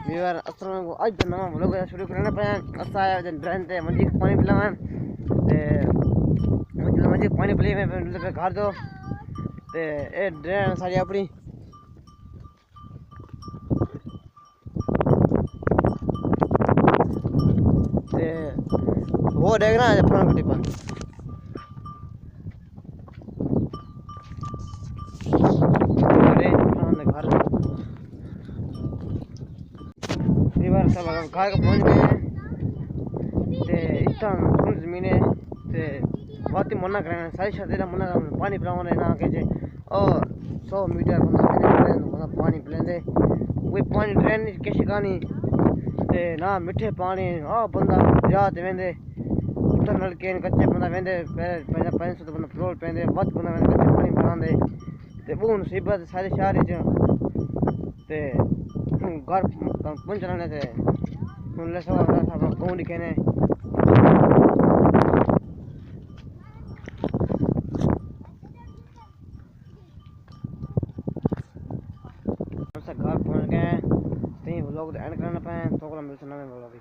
Viewer अस्सलाम वालेकुम। आज दा नवा व्लॉग शुरू करने पे असा आया जन ड्रेन ते मंजी पानी पिलावन ते मंजी पानी पिले में पे घर दो ते ए ड्रेन सारी अपनी ते वो देखना है अपना गड्डी पर सब घर का पहुंच गए हैं ते इतना थोड़ी जमीन है ते बहुत ही मना करें सारी शर्तें मना पानी पिलाने ना के और 100 मीटर बंदा पानी पिलाते कोई पानी ड्रेन किश कहानी ते ना मिठे पानी बंदा दरिया ते वेंदे उत्तर नलके कच्चे बंदा वेंदे 500 तो बंदा पेट्रोल पेंदे वत बंदा वेंदे कच्चे पानी पिलांदे ते वो मुसीबत सारे शहर च ते घर पहुंचने थे उनले सब कौन लिखे ने घर पहुंच गए व्लॉग एंड करना पाए तो मिलते नवे व्लॉग।